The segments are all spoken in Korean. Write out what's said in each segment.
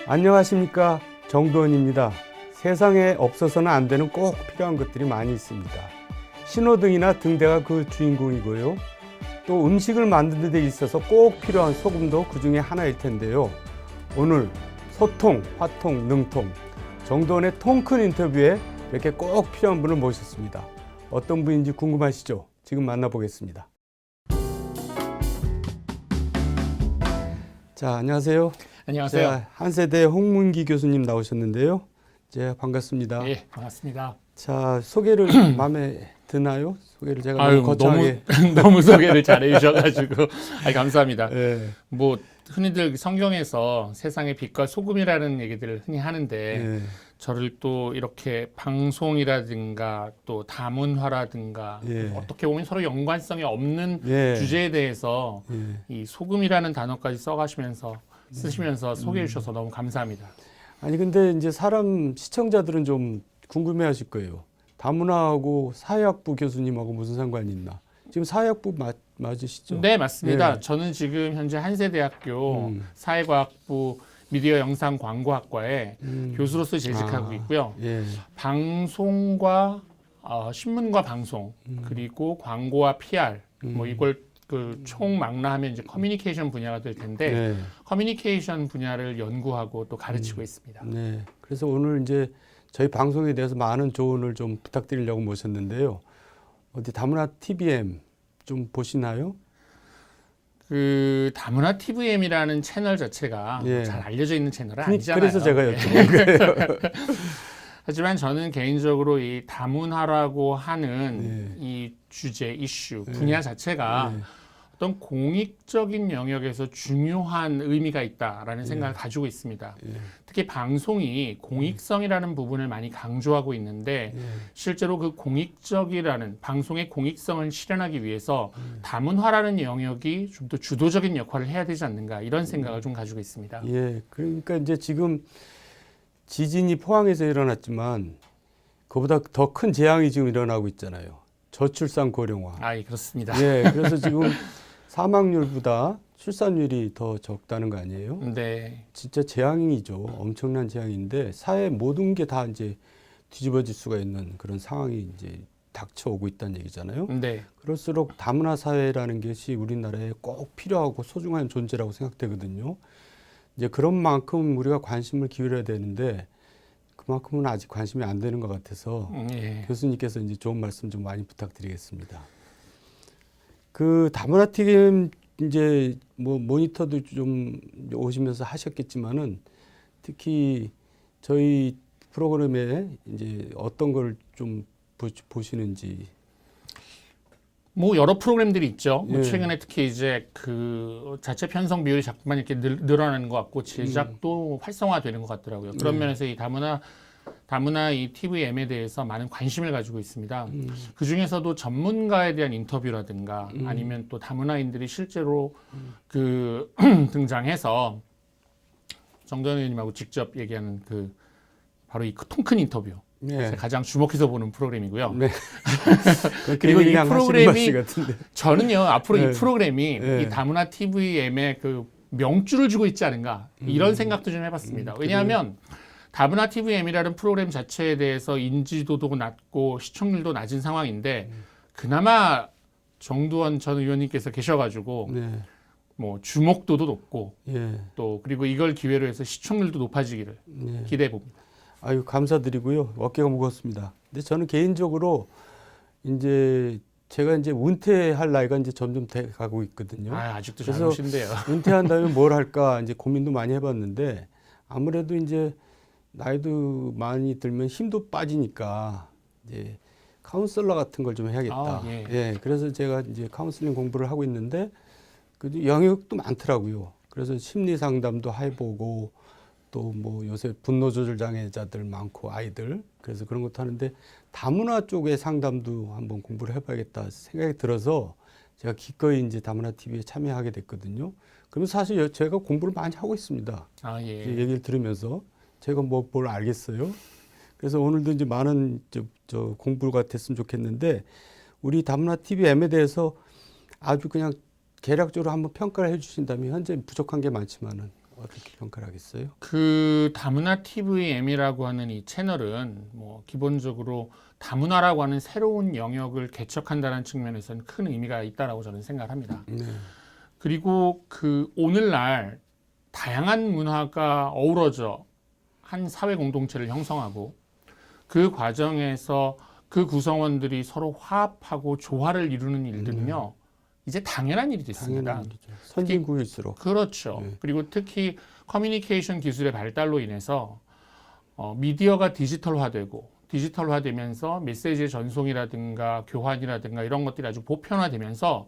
안녕하십니까, 정도원입니다. 세상에 없어서는 안 되는 꼭 필요한 것들이 많이 있습니다. 신호등이나 등대가 그 주인공이고요. 또 음식을 만드는 데 있어서 꼭 필요한 소금도 그 중에 하나일 텐데요. 오늘 소통, 화통, 능통, 정도원의 통큰 인터뷰에 이렇게 꼭 필요한 분을 모셨습니다. 어떤 분인지 궁금하시죠? 지금 만나보겠습니다. 자, 안녕하세요. 안녕하세요. 자, 한세대 홍문기 교수님 나오셨는데요. 반갑습니다. 예, 반갑습니다. 자, 소개를 마음에 드나요? 소개를 제가 너무 거창하게 너무 소개를 잘해 주셔가지고 감사합니다. 예. 뭐 흔히들 성경에서 세상의 빛과 소금이라는 얘기들을 흔히 하는데 예. 저를 또 이렇게 방송이라든가 또 다문화라든가 예. 어떻게 보면 서로 연관성이 없는 예. 주제에 대해서 예. 이 소금이라는 단어까지 쓰시면서 소개해 주셔서 너무 감사합니다. 아니 근데 이제 사람 시청자들은 좀 궁금해하실 거예요. 다문화하고 사회학부 교수님하고 무슨 상관이 있나? 지금 사회학부 맞으시죠? 네, 맞습니다. 예. 저는 지금 현재 한세대학교 사회과학부 미디어 영상 광고학과에 교수로서 재직하고 있고요. 예. 방송과 신문과 방송 그리고 광고와 PR 뭐 이걸 총 망라하면 이제 커뮤니케이션 분야가 될 텐데 네. 커뮤니케이션 분야를 연구하고 또 가르치고 있습니다. 네. 그래서 오늘 이제 저희 방송에 대해서 많은 조언을 좀 부탁드리려고 모셨는데요. 어디 다문화 TVM 좀 보시나요? 그 다문화 TVM이라는 채널 자체가 예. 잘 알려져 있는 채널은 아니잖아요. 그래서 제가 여쭤본 거예요. 하지만 저는 개인적으로 이 다문화라고 하는 이 주제, 이슈, 분야 자체가 어떤 공익적인 영역에서 중요한 의미가 있다라는 생각을 가지고 있습니다. 특히 방송이 공익성이라는 부분을 많이 강조하고 있는데 실제로 그 공익적이라는 방송의 공익성을 실현하기 위해서 다문화라는 영역이 좀 더 주도적인 역할을 해야 되지 않는가 이런 생각을 좀 가지고 있습니다. 예, 그러니까 이제 지금 지진이 포항에서 일어났지만 그보다 더 큰 재앙이 지금 일어나고 있잖아요. 저출산 고령화. 예, 그렇습니다. 예, 그래서 지금 사망률보다 출산율이 더 적다는 거 아니에요? 네. 진짜 재앙이죠. 엄청난 재앙인데 사회 모든 게 다 이제 뒤집어질 수가 있는 그런 상황이 이제 닥쳐오고 있다는 얘기잖아요. 네. 그럴수록 다문화 사회라는 것이 우리나라에 꼭 필요하고 소중한 존재라고 생각되거든요. 이제 그런 만큼 우리가 관심을 기울여야 되는데 그만큼은 아직 관심이 안 되는 것 같아서 예. 교수님께서 이제 좋은 말씀 좀 많이 부탁드리겠습니다. 그 다문화 TVM 이제 뭐 모니터도 좀 오시면서 하셨겠지만은 특히 저희 프로그램에 이제 어떤 걸 좀 보시는지. 뭐 여러 프로그램들이 있죠. 뭐 예. 최근에 특히 이제 그 자체 편성 비율이 자꾸만 이렇게 늘어나는 것 같고 제작도 활성화되는 것 같더라고요. 그런 면에서 이 다문화 이 TVM에 대해서 많은 관심을 가지고 있습니다. 그 중에서도 전문가에 대한 인터뷰라든가 아니면 또 다문화인들이 실제로 그 등장해서 정도원 의원님하고 직접 얘기하는 그 바로 이 통큰 인터뷰. 네. 가장 주목해서 보는 프로그램이고요. 네. 그리고 이 프로그램이 같은데. 저는요 앞으로 네. 이 프로그램이 네. 이 다문화 TVM의 그 명줄을 주고 있지 않은가 이런 생각도 좀 해봤습니다. 왜냐하면 다문화 TVM이라는 프로그램 자체에 대해서 인지도도 낮고 시청률도 낮은 상황인데 그나마 정두원 전 의원님께서 계셔가지고 네. 뭐 주목도도 높고 예. 또 그리고 이걸 기회로 해서 시청률도 높아지기를 네. 기대해 봅니다. 아유, 감사드리고요. 어깨가 무겁습니다. 근데 저는 개인적으로 이제 제가 이제 은퇴할 나이가 이제 점점 돼 가고 있거든요. 아직도 그래서 젊으신데요. 은퇴한다면 뭘 할까 이제 고민도 많이 해봤는데 아무래도 이제 나이도 많이 들면 힘도 빠지니까 이제 카운셀러 같은 걸 좀 해야겠다. 예, 그래서 제가 이제 카운슬링 공부를 하고 있는데 그 영역도 많더라고요. 그래서 심리 상담도 해보고 또 뭐 요새 분노 조절 장애자들 많고 아이들 그래서 그런 것도 하는데 다문화 쪽의 상담도 한번 공부를 해봐야겠다 생각이 들어서 제가 기꺼이 이제 다문화 TV에 참여하게 됐거든요. 그러면 사실 제가 공부를 많이 하고 있습니다. 예. 얘기를 들으면서 제가 뭐 뭘 알겠어요. 그래서 오늘도 이제 많은 저 공부가 됐으면 좋겠는데 우리 다문화 TVM에 대해서 아주 그냥 개략적으로 한번 평가를 해주신다면 현재 부족한 게 많지만은 어떻게 평가를 하겠어요? 그 다문화 TVM이라고 하는 이 채널은 뭐 기본적으로 다문화라고 하는 새로운 영역을 개척한다는 측면에서는 큰 의미가 있다라고 저는 생각합니다. 그리고 그 오늘날 다양한 문화가 어우러져 한 사회 공동체를 형성하고 그 과정에서 그 구성원들이 서로 화합하고 조화를 이루는 일들은요. 이제 당연한 일이 됐습니다. 당연한 일이죠. 선진국일수록. 그렇죠. 네. 그리고 특히 커뮤니케이션 기술의 발달로 인해서 미디어가 디지털화되면서 메시지의 전송이라든가 교환이라든가 이런 것들이 아주 보편화되면서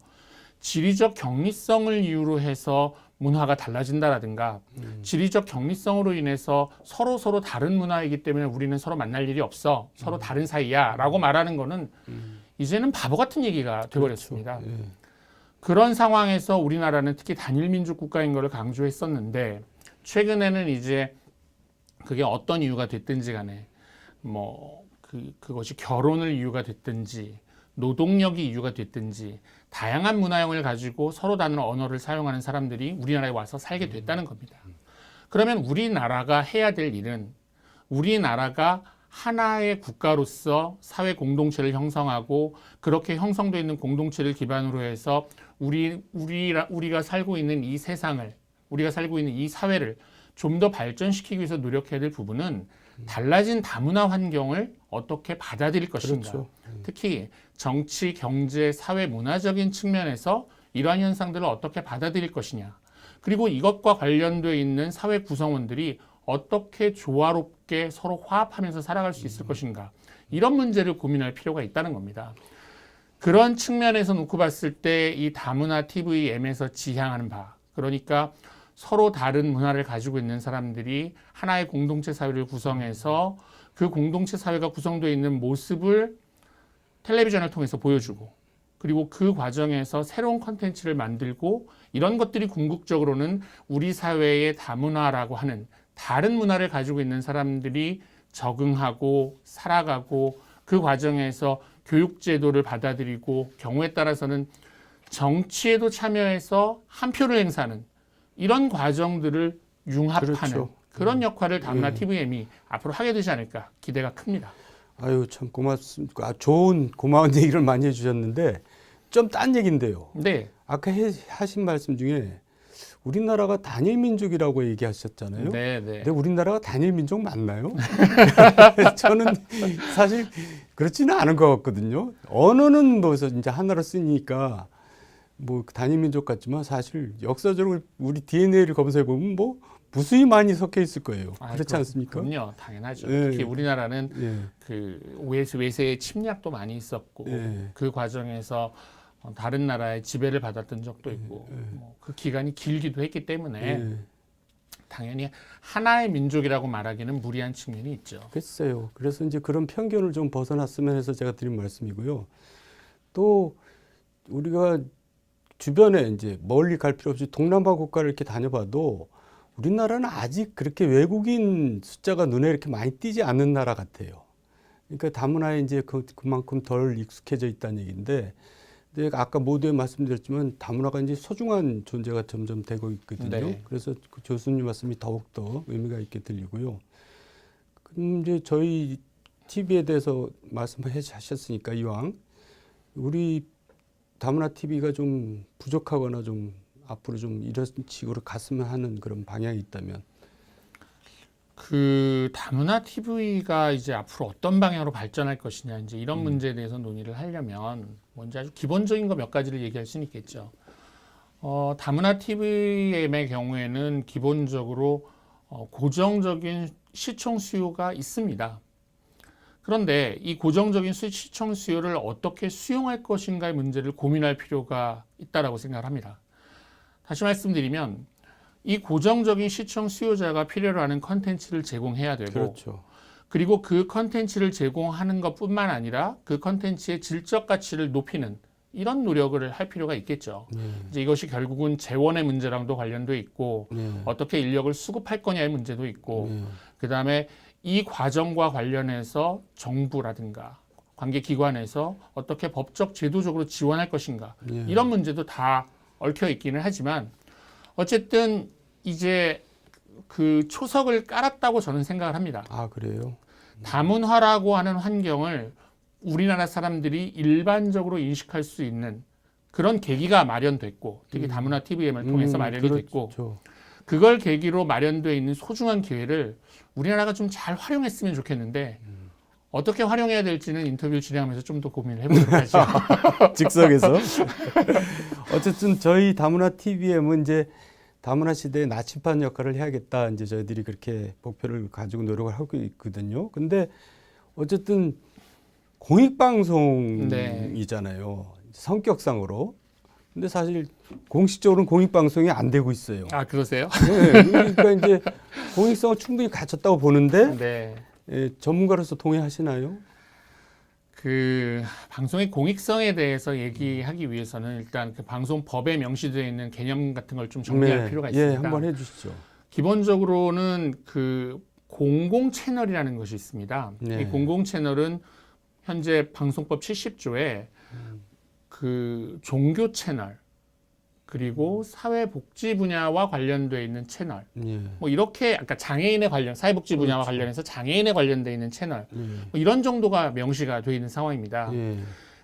지리적 격리성을 이유로 해서 문화가 달라진다라든가 지리적 격리성으로 인해서 서로 다른 문화이기 때문에 우리는 서로 만날 일이 없어. 서로 다른 사이야 라고 말하는 거는 이제는 바보 같은 얘기가 돼버렸습니다. 그렇죠. 예. 그런 상황에서 우리나라는 특히 단일민족 국가인 것을 강조했었는데 최근에는 이제 그게 어떤 이유가 됐든지 간에 뭐 그것이 결혼을 이유가 됐든지 노동력이 이유가 됐든지 다양한 문화형을 가지고 서로 다른 언어를 사용하는 사람들이 우리나라에 와서 살게 됐다는 겁니다. 그러면 우리나라가 해야 될 일은 우리나라가 하나의 국가로서 사회 공동체를 형성하고 그렇게 형성되어 있는 공동체를 기반으로 해서 우리가 살고 있는 이 세상을 우리가 살고 있는 이 사회를 좀 더 발전시키기 위해서 노력해야 될 부분은 달라진 다문화 환경을 어떻게 받아들일 것인가. 그렇죠. 특히 정치, 경제, 사회, 문화적인 측면에서 이러한 현상들을 어떻게 받아들일 것이냐. 그리고 이것과 관련되어 있는 사회 구성원들이 어떻게 조화롭게 서로 화합하면서 살아갈 수 있을 것인가. 이런 문제를 고민할 필요가 있다는 겁니다. 그런 측면에서 놓고 봤을 때 이 다문화 TVM에서 지향하는 바, 그러니까 서로 다른 문화를 가지고 있는 사람들이 하나의 공동체 사회를 구성해서 그 공동체 사회가 구성되어 있는 모습을 텔레비전을 통해서 보여주고 그리고 그 과정에서 새로운 컨텐츠를 만들고 이런 것들이 궁극적으로는 우리 사회의 다문화라고 하는 다른 문화를 가지고 있는 사람들이 적응하고 살아가고 그 과정에서 교육제도를 받아들이고 경우에 따라서는 정치에도 참여해서 한 표를 행사하는 이런 과정들을 융합하는 그렇죠. 그런 역할을 다문화 TVM이 앞으로 하게 되지 않을까 기대가 큽니다. 아유 참 고맙습니다. 좋은 고마운 얘기를 많이 해주셨는데 좀 딴 얘기인데요. 네. 아까 하신 말씀 중에 우리나라가 단일 민족이라고 얘기하셨잖아요. 네. 근데 우리나라가 단일 민족 맞나요? 저는 사실 그렇지는 않은 것 같거든요. 언어는 뭐 이제 하나로 쓰니까 뭐 단일 민족 같지만 사실 역사적으로 우리 DNA를 검사해 보면 뭐 무수히 많이 섞여 있을 거예요. 그렇지 않습니까? 그럼요, 당연하죠. 네. 특히 우리나라는 예. 그 외세의 침략도 많이 있었고 예. 그 과정에서 다른 나라의 지배를 받았던 적도 있고 그 기간이 길기도 했기 때문에 예. 당연히 하나의 민족이라고 말하기는 무리한 측면이 있죠. 글쎄요. 그래서 이제 그런 편견을 좀 벗어났으면 해서 제가 드린 말씀이고요. 또 우리가 주변에 이제 멀리 갈 필요 없이 동남아 국가를 이렇게 다녀봐도 우리나라는 아직 그렇게 외국인 숫자가 눈에 이렇게 많이 띄지 않는 나라 같아요. 그러니까 다문화에 이제 그만큼 덜 익숙해져 있다는 얘기인데, 근데 아까 모두에 말씀드렸지만 다문화가 이제 소중한 존재가 점점 되고 있거든요. 네. 그래서 그 교수님 말씀이 더욱더 의미가 있게 들리고요. 그럼 이제 저희 TV에 대해서 말씀하셨으니까 이왕 우리 다문화 TV가 좀 부족하거나 좀 앞으로 좀 이런 식으로 갔으면 하는 그런 방향이 있다면 그 다문화 TV가 이제 앞으로 어떤 방향으로 발전할 것이냐 이제 이런 문제에 대해서 논의를 하려면 먼저 아주 기본적인 거 몇 가지를 얘기할 수는 있겠죠. 다문화 TV의 경우에는 기본적으로 고정적인 시청 수요가 있습니다. 그런데 이 고정적인 시청 수요를 어떻게 수용할 것인가의 문제를 고민할 필요가 있다라고 생각을 합니다. 다시 말씀드리면 이 고정적인 시청 수요자가 필요로 하는 컨텐츠를 제공해야 되고 그렇죠. 그리고 그 컨텐츠를 제공하는 것뿐만 아니라 그 컨텐츠의 질적 가치를 높이는 이런 노력을 할 필요가 있겠죠. 이제 이것이 결국은 재원의 문제랑도 관련돼 있고 어떻게 인력을 수급할 거냐의 문제도 있고 그다음에 이 과정과 관련해서 정부라든가 관계기관에서 어떻게 법적 제도적으로 지원할 것인가 이런 문제도 다 얽혀 있기는 하지만 어쨌든 이제 그 초석을 깔았다고 저는 생각을 합니다. 아, 그래요? 다문화라고 하는 환경을 우리나라 사람들이 일반적으로 인식할 수 있는 그런 계기가 마련됐고, 특히 다문화 TVM을 통해서 마련이 됐고, 그렇죠. 그걸 계기로 마련되어 있는 소중한 기회를 우리나라가 좀 잘 활용했으면 좋겠는데, 어떻게 활용해야 될지는 인터뷰를 진행하면서 좀 더 고민을 해보도록 하죠. 즉석에서. 어쨌든 저희 다문화 TVM은 이제 다문화 시대의 나침반 역할을 해야겠다. 이제 저희들이 그렇게 목표를 가지고 노력을 하고 있거든요. 근데 어쨌든 공익방송이잖아요. 성격상으로. 근데 사실 공식적으로는 공익방송이 안 되고 있어요. 아, 그러세요? 네, 그러니까 이제 공익성을 충분히 갖췄다고 보는데 네. 예, 전문가로서 동의하시나요? 그 방송의 공익성에 대해서 얘기하기 위해서는 일단 그 방송법에 명시되어 있는 개념 같은 걸 좀 정리할 네, 필요가 있습니다. 예, 한번 해주시죠. 기본적으로는 그 공공 채널이라는 것이 있습니다. 네. 이 공공 채널은 현재 방송법 70조에 그 종교 채널 그리고 사회복지 분야와 관련되어 있는 채널, 예. 뭐 이렇게 아까 장애인에 관련 사회복지 분야와 그렇죠. 관련해서 장애인에 관련되어 있는 채널, 예. 뭐 이런 정도가 명시가 되어 있는 상황입니다. 예.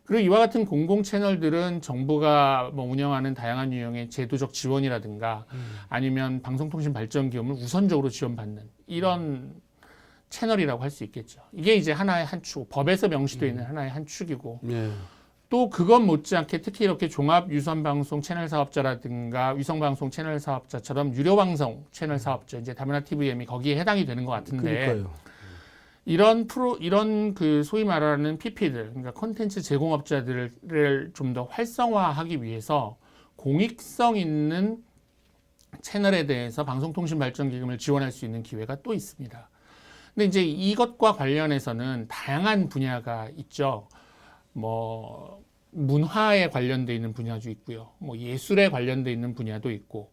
그리고 이와 같은 공공 채널들은 정부가 뭐 운영하는 다양한 유형의 제도적 지원이라든가 아니면 방송통신발전기금을 우선적으로 지원받는 이런 채널이라고 할 수 있겠죠. 이게 이제 하나의 한 축, 법에서 명시되어 있는 하나의 한 축이고, 예. 또 그것 못지않게 특히 이렇게 종합 유선방송 채널 사업자라든가 위성방송 채널 사업자처럼 유료방송 채널 사업자, 이제 다문화 TVM이 거기에 해당이 되는 것 같은데, 그러니까요. 이런 그 소위 말하는 PP들, 그러니까 콘텐츠 제공업자들을 좀 더 활성화하기 위해서 공익성 있는 채널에 대해서 방송통신발전기금을 지원할 수 있는 기회가 또 있습니다. 근데 이제 이것과 관련해서는 다양한 분야가 있죠. 뭐 문화에 관련돼 있는 분야도 있고요. 뭐 예술에 관련돼 있는 분야도 있고,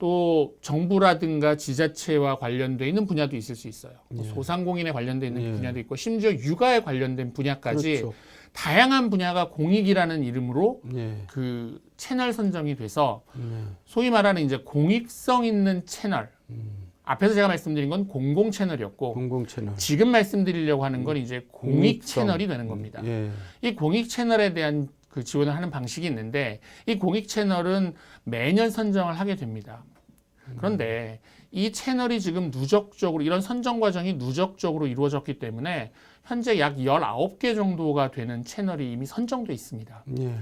또 정부라든가 지자체와 관련돼 있는 분야도 있을 수 있어요. 뭐 예. 소상공인에 관련돼 있는 예. 분야도 있고, 심지어 육아에 관련된 분야까지 그렇죠. 다양한 분야가 공익이라는 이름으로 예. 그 채널 선정이 돼서 예. 소위 말하는 이제 공익성 있는 채널. 앞에서 제가 말씀드린 건 공공 채널이었고, 공공 채널. 지금 말씀드리려고 하는 건 이제 공익 공익성. 채널이 되는 겁니다. 예. 이 공익 채널에 대한 그 지원을 하는 방식이 있는데, 이 공익 채널은 매년 선정을 하게 됩니다. 그런데 이 채널이 지금 누적적으로, 이런 선정 과정이 누적적으로 이루어졌기 때문에 현재 약 19개 정도가 되는 채널이 이미 선정돼 있습니다. 예.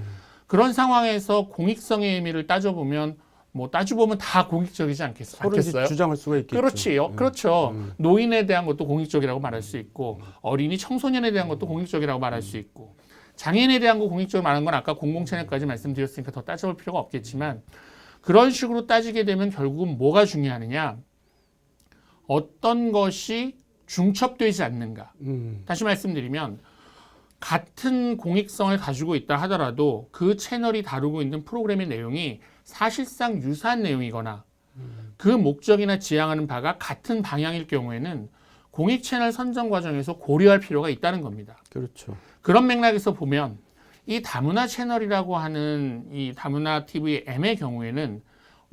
그런 상황에서 공익성의 의미를 따져보면 뭐 따져보면 다 공익적이지 서로 이제 않겠어요? 주장할 수가 있겠죠. 그렇지요. 그렇죠. 노인에 대한 것도 공익적이라고 말할 수 있고, 어린이 청소년에 대한 것도 공익적이라고 말할 수 있고, 장애인에 대한 거 공익적으로 말하는 건 아까 공공 채널까지 말씀드렸으니까 더 따져볼 필요가 없겠지만, 그런 식으로 따지게 되면 결국은 뭐가 중요하느냐, 어떤 것이 중첩되지 않는가. 다시 말씀드리면 같은 공익성을 가지고 있다 하더라도 그 채널이 다루고 있는 프로그램의 내용이 사실상 유사한 내용이거나 그 목적이나 지향하는 바가 같은 방향일 경우에는 공익 채널 선정 과정에서 고려할 필요가 있다는 겁니다. 그렇죠. 그런 맥락에서 보면 이 다문화 채널이라고 하는 이 다문화 TVM의 경우에는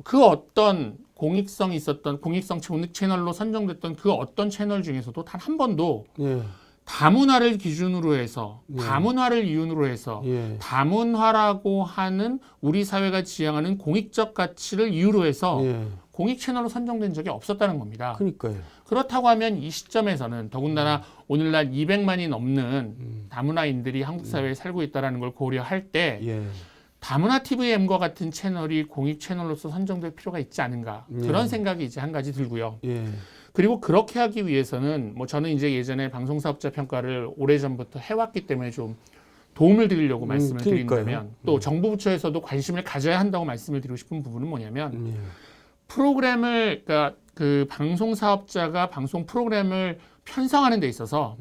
그 어떤 공익성이 있었던 공익성 채널로 선정됐던 그 어떤 채널 중에서도 단 한 번도 예. 다문화를 기준으로 해서 예. 다문화를 이윤으로 해서 예. 다문화라고 하는 우리 사회가 지향하는 공익적 가치를 이유로 해서 예. 공익 채널로 선정된 적이 없었다는 겁니다. 그러니까요. 그렇다고 하면 이 시점에서는 더군다나 오늘날 200만이 넘는 다문화인들이 한국 사회에 살고 있다는 걸 고려할 때 예. 다문화 TVM과 같은 채널이 공익 채널로서 선정될 필요가 있지 않은가, 그런 생각이 이제 한 가지 들고요. 예. 그리고 그렇게 하기 위해서는 뭐 저는 이제 예전에 방송사업자 평가를 오래전부터 해왔기 때문에 좀 도움을 드리려고 말씀을 그러니까요. 드린다면, 또 정부 부처에서도 관심을 가져야 한다고 말씀을 드리고 싶은 부분은 뭐냐면, 예. 프로그램을, 그러니까 그 방송 사업자가 방송 프로그램을 편성하는 데 있어서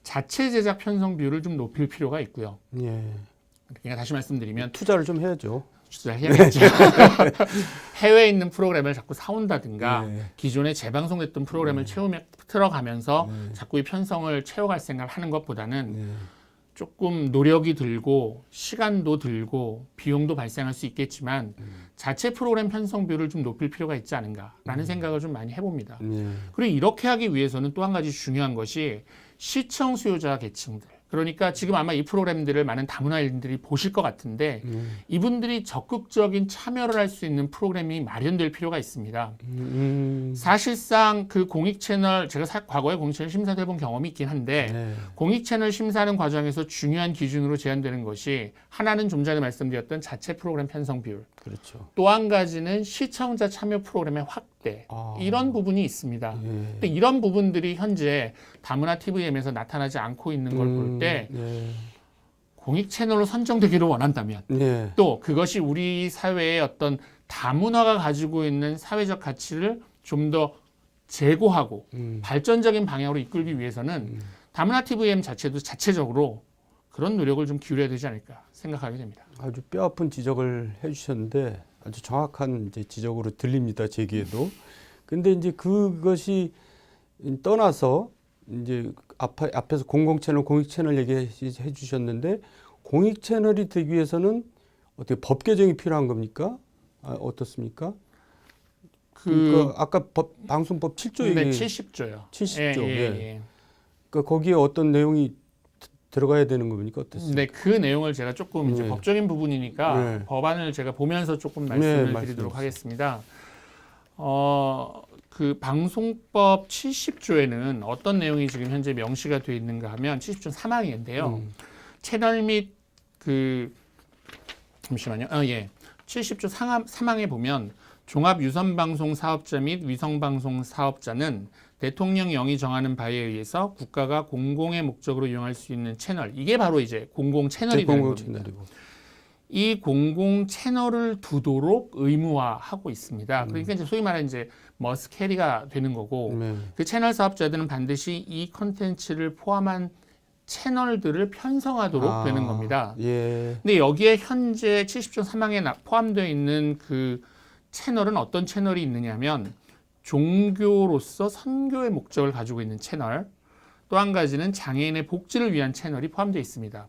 자체 제작 편성 비율을 좀 높일 필요가 있고요. 예. 그러니까 다시 말씀드리면 투자를 좀 해야죠. 투자해야겠죠. 해외에 있는 프로그램을 자꾸 사온다든가 네. 기존에 재방송됐던 프로그램을 틀어가면서 자꾸 이 편성을 채워갈 생각을 하는 것보다는 예. 조금 노력이 들고 시간도 들고 비용도 발생할 수 있겠지만 자체 프로그램 편성비율을 좀 높일 필요가 있지 않은가라는 생각을 좀 많이 해봅니다. 그리고 이렇게 하기 위해서는 또 한 가지 중요한 것이 시청 수요자 계층들, 그러니까 지금 아마 이 프로그램들을 많은 다문화인들이 보실 것 같은데 이분들이 적극적인 참여를 할 수 있는 프로그램이 마련될 필요가 있습니다. 사실상 그 공익 채널, 제가 과거에 공익 채널 심사도 해본 경험이 있긴 한데 공익 채널 심사하는 과정에서 중요한 기준으로 제한되는 것이 하나는 좀 전에 말씀드렸던 자체 프로그램 편성 비율, 그렇죠. 또 한 가지는 시청자 참여 프로그램의 확대, 이런 부분이 있습니다. 근데 이런 부분들이 현재 다문화 TVM에서 나타나지 않고 있는 걸 볼 때 공익 채널로 선정되기를 원한다면 또 그것이 우리 사회의 어떤 다문화가 가지고 있는 사회적 가치를 좀 더 제고하고 발전적인 방향으로 이끌기 위해서는 다문화 TVM 자체도 자체적으로 그런 노력을 좀 기울여야 되지 않을까 생각하게 됩니다. 아주 뼈아픈 지적을 해주셨는데 아주 정확한 이제 지적으로 들립니다. 제 귀에도. 근데 이제 그것이 떠나서 이제 앞에서 공공 채널, 공익 채널 얘기해 주셨는데 공익 채널이 되기 위해서는 어떻게 법 개정이 필요한 겁니까? 어떻습니까? 그러니까 아까 방송법 7조 얘기. 네, 70조요. 70조. 예. 그러니까 거기에 어떤 내용이 들어가야 되는 겁니까? 어떻습니까? 네, 그 내용을 제가 조금 이제 법적인 부분이니까 법안을 제가 보면서 조금 말씀을 드리도록 하겠습니다. 그 방송법 70조에는 어떤 내용이 지금 현재 명시가 되어 있는가 하면 70조 3항인데요. 채널 및 잠시만요. 70조 3항에 보면 종합 유선방송 사업자 및 위성방송 사업자는 대통령 영이 정하는 바에 의해서 국가가 공공의 목적으로 이용할 수 있는 채널, 이게 바로 이제 공공 채널이 되는 겁니다. 이 공공 채널을 두도록 의무화하고 있습니다. 그러니까 이제 소위 말하는 이제 머스트 캐리가 되는 거고 그 채널 사업자들은 반드시 이 컨텐츠를 포함한 채널들을 편성하도록 되는 겁니다. 근데 여기에 현재 70조 3항에 포함되어 있는 그 채널은 어떤 채널이 있느냐면 종교로서 선교의 목적을 가지고 있는 채널, 또 한 가지는 장애인의 복지를 위한 채널이 포함되어 있습니다.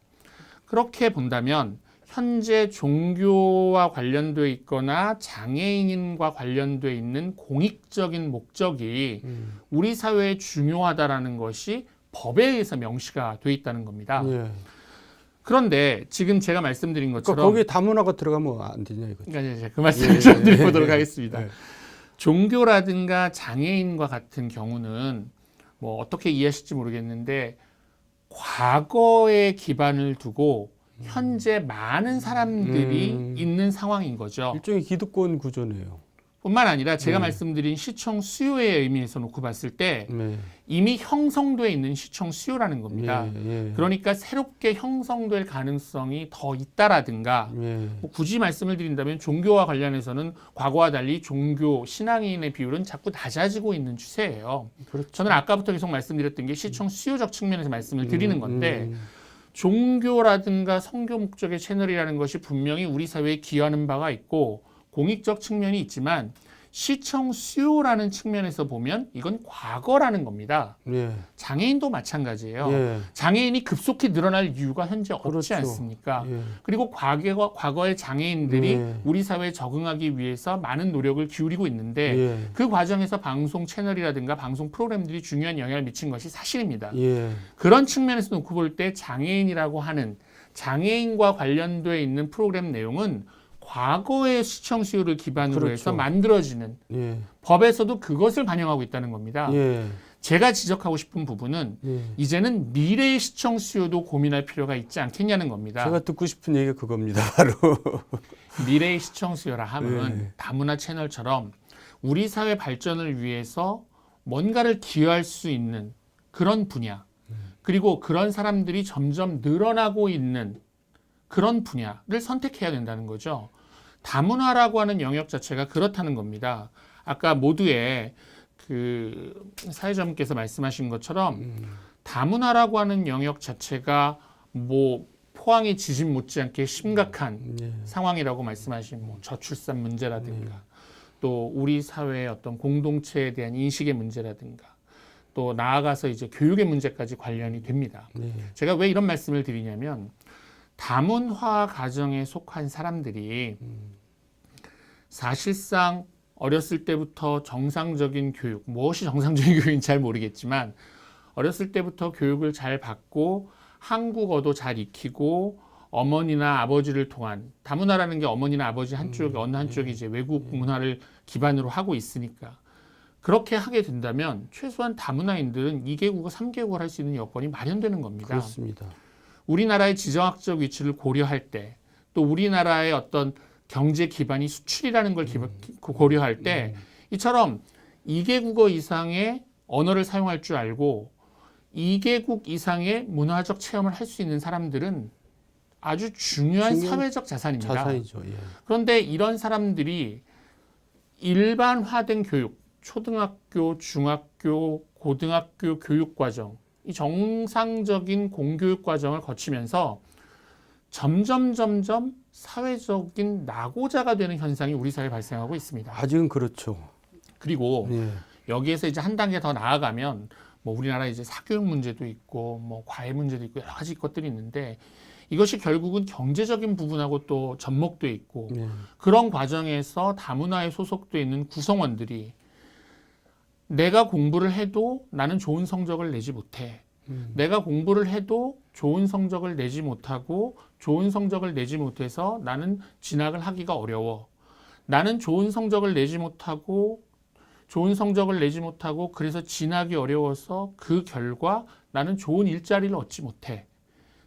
그렇게 본다면 현재 종교와 관련되어 있거나 장애인과 관련되어 있는 공익적인 목적이 우리 사회에 중요하다라는 것이 법에 의해서 명시가 되어 있다는 겁니다. 그런데 지금 제가 말씀드린 것처럼 그러니까 거기에 다문화가 들어가면 안 되냐 이거죠. 그러니까 이제 그 말씀을 좀 드려보도록 하겠습니다. 종교라든가 장애인과 같은 경우는 뭐 어떻게 이해하실지 모르겠는데 과거의 기반을 두고 현재 많은 사람들이 있는 상황인 거죠. 일종의 기득권 구조네요. 뿐만 아니라 제가 말씀드린 시청 수요의 의미에서 놓고 봤을 때 이미 형성되어 있는 시청 수요라는 겁니다. 그러니까 새롭게 형성될 가능성이 더 있다라든가 뭐 굳이 말씀을 드린다면 종교와 관련해서는 과거와 달리 종교 신앙인의 비율은 자꾸 낮아지고 있는 추세예요. 그렇죠. 저는 아까부터 계속 말씀드렸던 게 시청 수요적 측면에서 말씀을 드리는 건데 종교라든가 선교 목적의 채널이라는 것이 분명히 우리 사회에 기여하는 바가 있고 공익적 측면이 있지만 시청 수요라는 측면에서 보면 이건 과거라는 겁니다. 장애인도 마찬가지예요. 장애인이 급속히 늘어날 이유가 현재 없지 않습니까? 그리고 과거의 장애인들이 우리 사회에 적응하기 위해서 많은 노력을 기울이고 있는데 그 과정에서 방송 채널이라든가 방송 프로그램들이 중요한 영향을 미친 것이 사실입니다. 그런 측면에서 놓고 볼 때 장애인이라고 하는 장애인과 관련되어 있는 프로그램 내용은 과거의 시청 수요를 기반으로 해서 만들어지는 법에서도 그것을 반영하고 있다는 겁니다. 제가 지적하고 싶은 부분은 이제는 미래의 시청 수요도 고민할 필요가 있지 않겠냐는 겁니다. 제가 듣고 싶은 얘기가 그겁니다. 바로 미래의 시청 수요라 하면 다문화 채널처럼 우리 사회 발전을 위해서 뭔가를 기여할 수 있는 그런 분야, 그리고 그런 사람들이 점점 늘어나고 있는 그런 분야를 선택해야 된다는 거죠. 다문화라고 하는 영역 자체가 그렇다는 겁니다. 아까 모두의 그 사회자분께서 말씀하신 것처럼 다문화라고 하는 영역 자체가 뭐 포항의 지진 못지않게 심각한 상황이라고 말씀하신 뭐 저출산 문제라든가 또 우리 사회의 어떤 공동체에 대한 인식의 문제라든가 또 나아가서 이제 교육의 문제까지 관련이 됩니다. 네. 제가 왜 이런 말씀을 드리냐면 다문화 가정에 속한 사람들이 사실상 어렸을 때부터 정상적인 교육, 무엇이 정상적인 교육인지 잘 모르겠지만 어렸을 때부터 교육을 잘 받고 한국어도 잘 익히고 어머니나 아버지를 통한 다문화라는 게 어머니나 아버지 한쪽 어느 한쪽이 이제 외국 문화를 기반으로 하고 있으니까 그렇게 하게 된다면 최소한 다문화인들은 2개국어, 3개국어를 할 수 있는 여건이 마련되는 겁니다. 그렇습니다. 우리나라의 지정학적 위치를 고려할 때 또 우리나라의 어떤 경제 기반이 수출이라는 걸 고려할 때 이처럼 2개국어 이상의 언어를 사용할 줄 알고 2개국 이상의 문화적 체험을 할 수 있는 사람들은 아주 중요한 사회적 자산입니다. 자산이죠. 예. 그런데 이런 사람들이 일반화된 교육, 초등학교, 중학교, 고등학교 교육 과정, 이 정상적인 공교육 과정을 거치면서 점점 사회적인 낙오자가 되는 현상이 우리 사회에 발생하고 있습니다. 아직은 그렇죠. 그리고 예. 여기에서 이제 한 단계 더 나아가면 뭐 우리나라 이제 사교육 문제도 있고 뭐 과외 문제도 있고 여러 가지 것들이 있는데 이것이 결국은 경제적인 부분하고 또 접목돼 있고 예. 그런 과정에서 다문화에 소속돼 있는 구성원들이 내가 공부를 해도 나는 좋은 성적을 내지 못해. 내가 공부를 해도 좋은 성적을 내지 못하고 좋은 성적을 내지 못해서 나는 진학을 하기가 어려워. 나는 좋은 성적을 내지 못하고 그래서 진학이 어려워서 그 결과 나는 좋은 일자리를 얻지 못해.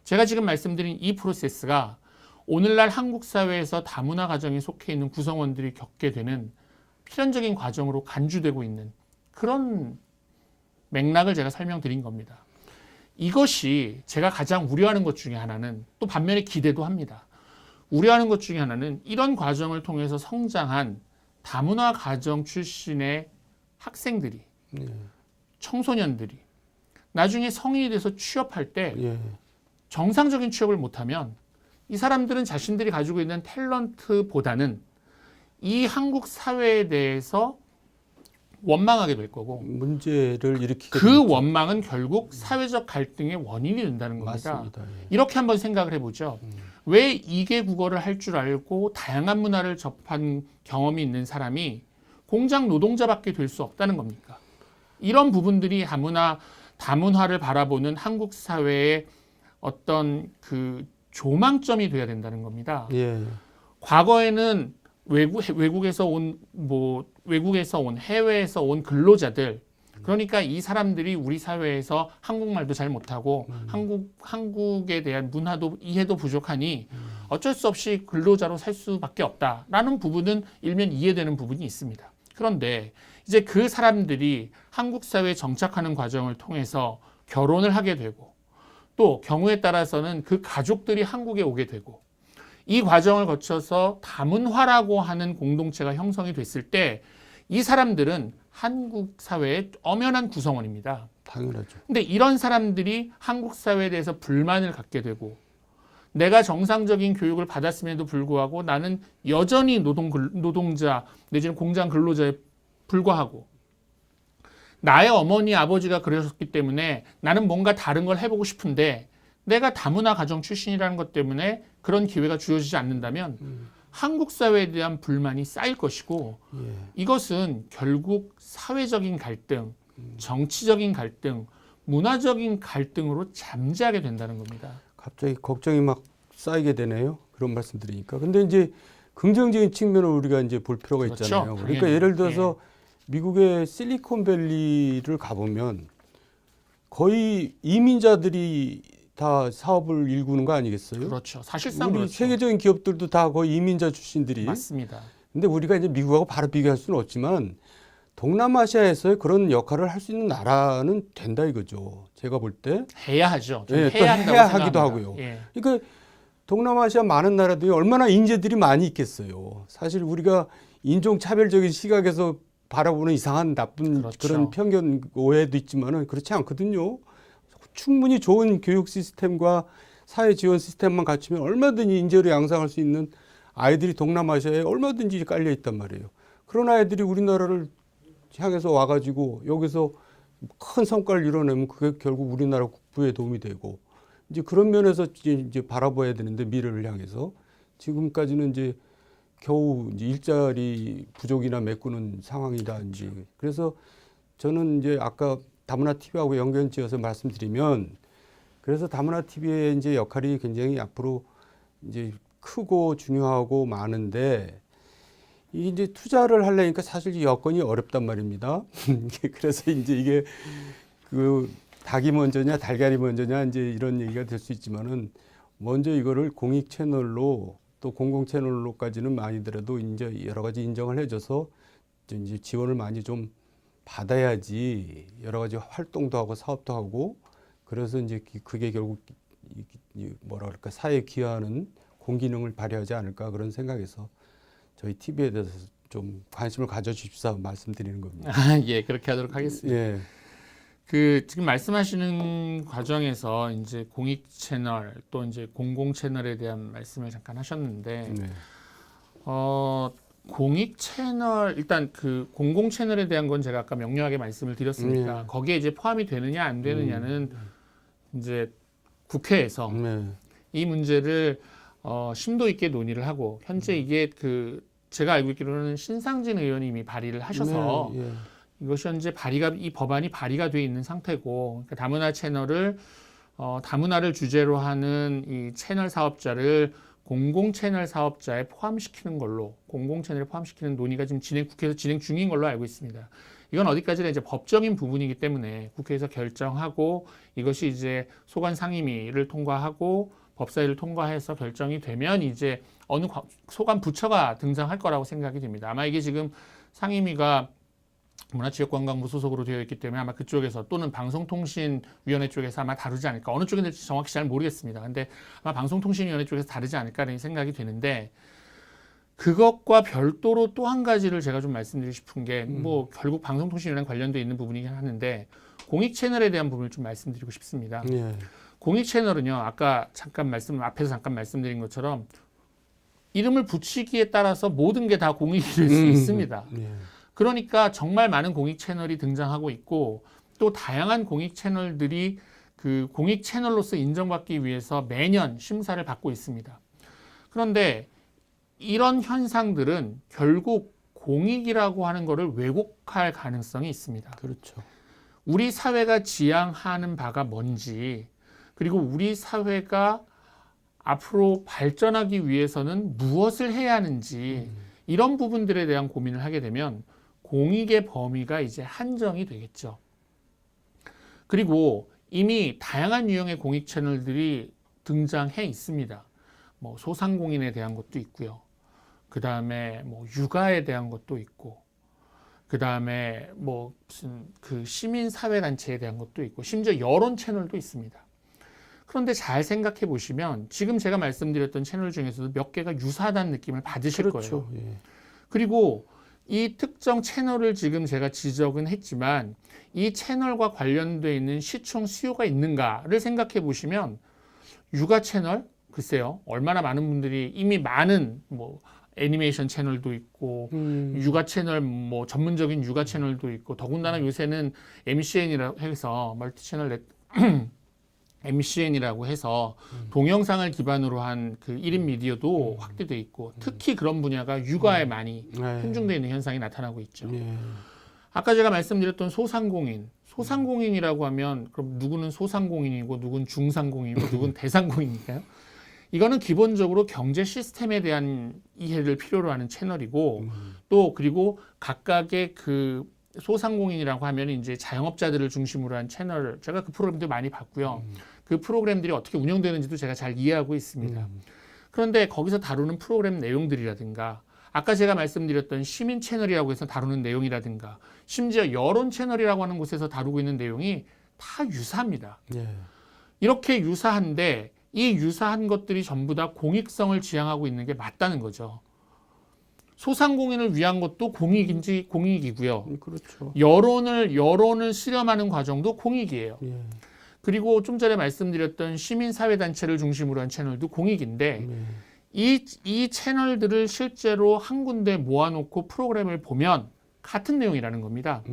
제가 지금 말씀드린 이 프로세스가 오늘날 한국 사회에서 다문화 가정에 속해 있는 구성원들이 겪게 되는 필연적인 과정으로 간주되고 있는 그런 맥락을 제가 설명드린 겁니다. 이것이 제가 가장 우려하는 것 중에 하나는 또 반면에 기대도 합니다. 우려하는 것 중에 하나는 이런 과정을 통해서 성장한 다문화 가정 출신의 학생들이, 청소년들이 나중에 성인이 돼서 취업할 때 정상적인 취업을 못하면 이 사람들은 자신들이 가지고 있는 탤런트보다는 이 한국 사회에 대해서 원망하게 될 거고 문제를 일으키게 그 되겠죠. 원망은 결국 사회적 갈등의 원인이 된다는 겁니다. 맞습니다. 예. 이렇게 한번 생각을 해보죠. 왜 2개국어를 할 줄 알고 다양한 문화를 접한 경험이 있는 사람이 공장 노동자밖에 될 수 없다는 겁니까? 이런 부분들이 다문화를 바라보는 한국 사회의 어떤 그 조망점이 돼야 된다는 겁니다. 예. 과거에는 외국에서 온 해외에서 온 근로자들, 그러니까 이 사람들이 우리 사회에서 한국말도 잘 못하고 한국에 대한 문화도 이해도 부족하니 어쩔 수 없이 근로자로 살 수밖에 없다라는 부분은 일면 이해되는 부분이 있습니다. 그런데 이제 그 사람들이 한국 사회에 정착하는 과정을 통해서 결혼을 하게 되고 또 경우에 따라서는 그 가족들이 한국에 오게 되고 이 과정을 거쳐서 다문화라고 하는 공동체가 형성이 됐을 때 이 사람들은 한국 사회의 엄연한 구성원입니다. 당연하죠. 근데 이런 사람들이 한국 사회에 대해서 불만을 갖게 되고 내가 정상적인 교육을 받았음에도 불구하고 나는 여전히 노동자 내지는 공장 근로자에 불과하고 나의 어머니 아버지가 그러셨기 때문에 나는 뭔가 다른 걸 해보고 싶은데 내가 다문화 가정 출신이라는 것 때문에 그런 기회가 주어지지 않는다면 한국 사회에 대한 불만이 쌓일 것이고 이것은 결국 사회적인 갈등, 정치적인 갈등, 문화적인 갈등으로 잠재하게 된다는 겁니다. 갑자기 걱정이 막 쌓이게 되네요. 그런 말씀 드리니까. 근데 이제 긍정적인 측면을 우리가 이제 볼 필요가 그렇죠. 있잖아요. 그러니까 당연히. 예를 들어서 미국의 실리콘밸리를 가보면 거의 이민자들이 다 사업을 일구는 거 아니겠어요? 그렇죠. 사실상 우리 그렇죠. 세계적인 기업들도 다 거의 이민자 출신들이. 맞습니다. 근데 우리가 이제 미국하고 바로 비교할 수는 없지만 동남아시아에서의 그런 역할을 할 수 있는 나라는 된다 이거죠. 제가 볼 때. 해야 하죠. 예, 또 해야 한다고 해야 생각합니다. 하기도 하고요. 예. 그러니까 동남아시아 많은 나라들이 얼마나 인재들이 많이 있겠어요. 사실 우리가 인종차별적인 시각에서 바라보는 이상한 나쁜 그렇죠. 그런 편견 오해도 있지만은 그렇지 않거든요. 충분히 좋은 교육 시스템과 사회 지원 시스템만 갖추면 얼마든지 인재로 양성할 수 있는 아이들이 동남아시아에 얼마든지 깔려 있단 말이에요. 그런 아이들이 우리나라를 향해서 와가지고 여기서 큰 성과를 이뤄내면 그게 결국 우리나라 국부에 도움이 되고 이제 그런 면에서 이제 바라봐야 되는데 미래를 향해서 지금까지는 이제 겨우 이제 일자리 부족이나 메꾸는 상황이다 이제 그래서 저는 이제 아까 다문화 TV하고 연결지어서 말씀드리면 그래서 다문화 TV의 이제 역할이 굉장히 앞으로 이제 크고 중요하고 많은데 이게 이제 투자를 하려니까 사실 여건이 어렵단 말입니다. 그래서 이제 이게 그 닭이 먼저냐 달걀이 먼저냐 이제 이런 얘기가 될 수 있지만은 먼저 이거를 공익 채널로 또 공공 채널로까지는 아니더라도 이제 여러 가지 인정을 해줘서 이제 지원을 많이 좀 받아야지 여러 가지 활동도 하고 사업도 하고 그래서 이제 그게 결국 뭐라 그럴까 사회에 기여하는 공기능을 발휘하지 않을까 그런 생각에서 저희 TV에 대해서 좀 관심을 가져주십사 말씀드리는 겁니다. 예, 그렇게 하도록 하겠습니다. 예. 그 지금 말씀하시는 과정에서 이제 공익 채널 또 이제 공공 채널에 대한 말씀을 잠깐 하셨는데 네. 공익 채널 일단 그 공공 채널에 대한 건 제가 아까 명료하게 말씀을 드렸으니까 네. 거기에 이제 포함이 되느냐 안 되느냐는 이제 국회에서 이 문제를 심도 있게 논의를 하고 현재 이게 그 제가 알고 있기로는 신상진 의원이 이미 발의를 하셔서 네. 예. 이것이 현재 이 법안이 발의가 돼 있는 상태고 그러니까 다문화 채널을 다문화를 주제로 하는 이 채널 사업자를 공공 채널 사업자에 포함시키는 걸로 공공 채널에 포함시키는 논의가 지금 국회에서 진행 중인 걸로 알고 있습니다. 이건 어디까지나 이제 법적인 부분이기 때문에 국회에서 결정하고 이것이 이제 소관 상임위를 통과하고 법사위를 통과해서 결정이 되면 이제 어느 소관 부처가 등장할 거라고 생각이 됩니다. 아마 이게 지금 상임위가 문화체육관광부 소속으로 되어 있기 때문에 아마 그쪽에서 또는 방송통신위원회 쪽에서 아마 다루지 않을까. 어느 쪽인지 정확히 잘 모르겠습니다. 근데 아마 방송통신위원회 쪽에서 다루지 않을까라는 생각이 되는데 그것과 별도로 또 한 가지를 제가 좀 말씀드리고 싶은 게 뭐 결국 방송통신위원회 관련돼 있는 부분이긴 하는데 공익 채널에 대한 부분을 좀 말씀드리고 싶습니다. 예. 공익 채널은요. 아까 앞에서 잠깐 말씀드린 것처럼 이름을 붙이기에 따라서 모든 게 다 공익이 될 수 있습니다. 예. 그러니까 정말 많은 공익 채널이 등장하고 있고 또 다양한 공익 채널들이 그 공익 채널로서 인정받기 위해서 매년 심사를 받고 있습니다. 그런데 이런 현상들은 결국 공익이라고 하는 것을 왜곡할 가능성이 있습니다. 그렇죠. 우리 사회가 지향하는 바가 뭔지 그리고 우리 사회가 앞으로 발전하기 위해서는 무엇을 해야 하는지 이런 부분들에 대한 고민을 하게 되면 공익의 범위가 이제 한정이 되겠죠. 그리고 이미 다양한 유형의 공익 채널들이 등장해 있습니다. 뭐 소상공인에 대한 것도 있고요. 그 다음에 뭐 육아에 대한 것도 있고, 그 다음에 뭐 무슨 그 시민사회단체에 대한 것도 있고, 심지어 여론 채널도 있습니다. 그런데 잘 생각해 보시면 지금 제가 말씀드렸던 채널 중에서도 몇 개가 유사하다는 느낌을 받으실 그렇죠. 거예요. 예. 그리고 이 특정 채널을 지금 제가 지적은 했지만 이 채널과 관련되어 있는 시청 수요가 있는가를 생각해 보시면 육아 채널 글쎄요 얼마나 많은 분들이 이미 많은 뭐 애니메이션 채널도 있고 육아 채널 뭐 전문적인 육아 채널도 있고 더군다나 요새는 MCN이라고 해서 멀티 채널 MCN이라고 해서 동영상을 기반으로 한 그 1인 미디어도 확대돼 있고 특히 그런 분야가 육아에 많이 편중되어 있는 현상이 나타나고 있죠. 아까 제가 말씀드렸던 소상공인이라고 하면 그럼 누구는 소상공인이고 누구는 중상공인이고 누구는 대상공인일까요? 이거는 기본적으로 경제 시스템에 대한 이해를 필요로 하는 채널이고 또 그리고 각각의 그 소상공인이라고 하면 이제 자영업자들을 중심으로 한 채널 제가 그 프로그램들 많이 봤고요. 그 프로그램들이 어떻게 운영되는지도 제가 잘 이해하고 있습니다. 그런데 거기서 다루는 프로그램 내용들이라든가 아까 제가 말씀드렸던 시민 채널이라고 해서 다루는 내용이라든가 심지어 여론 채널이라고 하는 곳에서 다루고 있는 내용이 다 유사합니다. 이렇게 유사한데 이 유사한 것들이 전부 다 공익성을 지향하고 있는 게 맞다는 거죠. 소상공인을 위한 것도 공익인지 공익이고요. 그렇죠. 여론을 수렴하는 과정도 공익이에요. 예. 그리고 좀 전에 말씀드렸던 시민사회단체를 중심으로 한 채널도 공익인데 이 채널들을 실제로 한 군데 모아놓고 프로그램을 보면 같은 내용이라는 겁니다.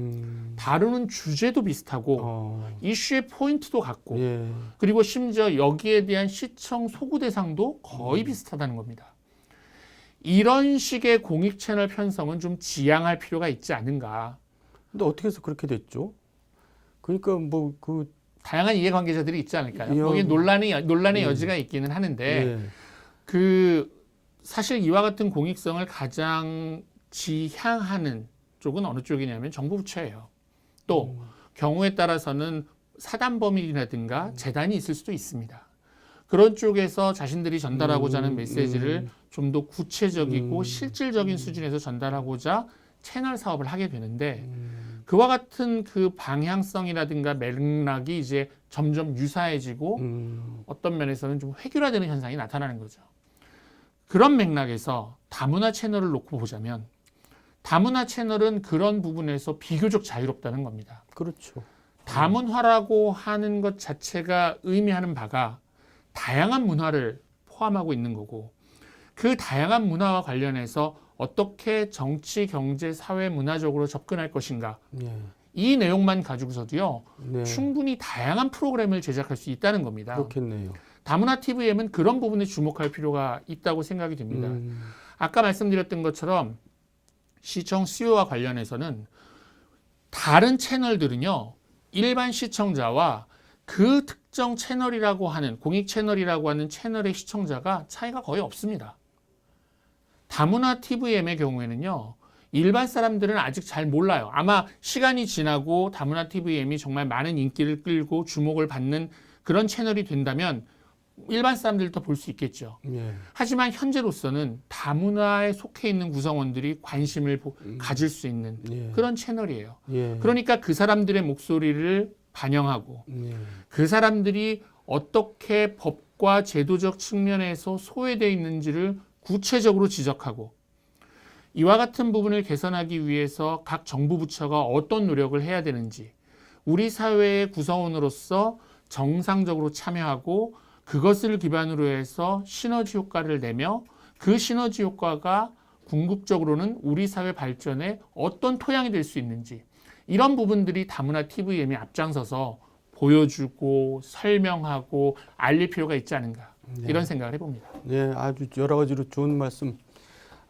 다루는 주제도 비슷하고 이슈의 포인트도 같고 예. 그리고 심지어 여기에 대한 시청 소구 대상도 거의 비슷하다는 겁니다. 이런 식의 공익 채널 편성은 좀 지양할 필요가 있지 않은가. 근데 어떻게 해서 그렇게 됐죠? 그러니까 뭐 그 다양한 이해관계자들이 있지 않을까요? 거기에 논란의 여지가 있기는 하는데 예. 그 사실 이와 같은 공익성을 가장 지향하는 쪽은 어느 쪽이냐면 정부 부처예요. 또 경우에 따라서는 사단법인이라든가 재단이 있을 수도 있습니다. 그런 쪽에서 자신들이 전달하고자 하는 메시지를 좀 더 구체적이고 실질적인 수준에서 전달하고자 채널 사업을 하게 되는데 그와 같은 그 방향성이라든가 맥락이 이제 점점 유사해지고 어떤 면에서는 좀 획일화되는 현상이 나타나는 거죠. 그런 맥락에서 다문화 채널을 놓고 보자면 다문화 채널은 그런 부분에서 비교적 자유롭다는 겁니다. 그렇죠. 다문화라고 하는 것 자체가 의미하는 바가 다양한 문화를 포함하고 있는 거고 그 다양한 문화와 관련해서 어떻게 정치, 경제, 사회, 문화적으로 접근할 것인가 예. 이 내용만 가지고서도요 네. 충분히 다양한 프로그램을 제작할 수 있다는 겁니다. 그렇겠네요. 다문화 TVM은 그런 부분에 주목할 필요가 있다고 생각이 듭니다. 아까 말씀드렸던 것처럼 시청 수요와 관련해서는 다른 채널들은요 일반 시청자와 그 특정 채널이라고 하는 공익 채널이라고 하는 채널의 시청자가 차이가 거의 없습니다. 다문화 TVM의 경우에는요 일반 사람들은 아직 잘 몰라요. 아마 시간이 지나고 다문화 TVM이 정말 많은 인기를 끌고 주목을 받는 그런 채널이 된다면 일반 사람들도 볼 수 있겠죠. 예. 하지만 현재로서는 다문화에 속해 있는 구성원들이 관심을 가질 수 있는 예. 그런 채널이에요. 예. 그러니까 그 사람들의 목소리를 반영하고 예. 그 사람들이 어떻게 법과 제도적 측면에서 소외되어 있는지를 구체적으로 지적하고 이와 같은 부분을 개선하기 위해서 각 정부 부처가 어떤 노력을 해야 되는지 우리 사회의 구성원으로서 정상적으로 참여하고 그것을 기반으로 해서 시너지 효과를 내며 그 시너지 효과가 궁극적으로는 우리 사회 발전에 어떤 토양이 될 수 있는지 이런 부분들이 다문화 TVM이 앞장서서 보여주고 설명하고 알릴 필요가 있지 않은가 이런 생각을 해봅니다. 네, 아주 여러 가지로 좋은 말씀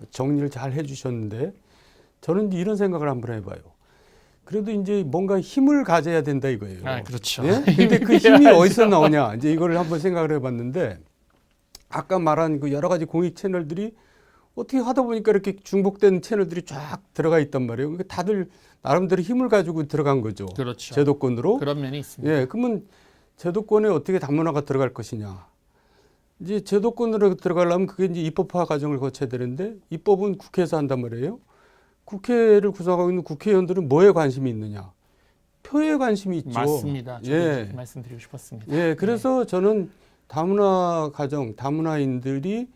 정리를 잘 해주셨는데 저는 이제 이런 생각을 한번 해봐요. 그래도 이제 뭔가 힘을 가져야 된다 이거예요. 아, 그렇죠. 예? 근데 그 힘이 어디서 나오냐 이제 이걸 한번 생각을 해봤는데 아까 말한 그 여러 가지 공익 채널들이 어떻게 하다 보니까 이렇게 중복된 채널들이 쫙 들어가 있단 말이에요. 그러니까 다들 나름대로 힘을 가지고 들어간 거죠. 그렇죠. 제도권으로. 그런 면이 있습니다. 예, 그러면 제도권에 어떻게 다문화가 들어갈 것이냐. 이제 제도권으로 들어가려면 그게 이제 입법화 과정을 거쳐야 되는데 입법은 국회에서 한단 말이에요. 국회를 구성하고 있는 국회의원들은 뭐에 관심이 있느냐? 표에 관심이 있죠. 맞습니다. 저도 예. 말씀드리고 싶었습니다. 예, 그래서 저는 다문화 가정, 다문화인들이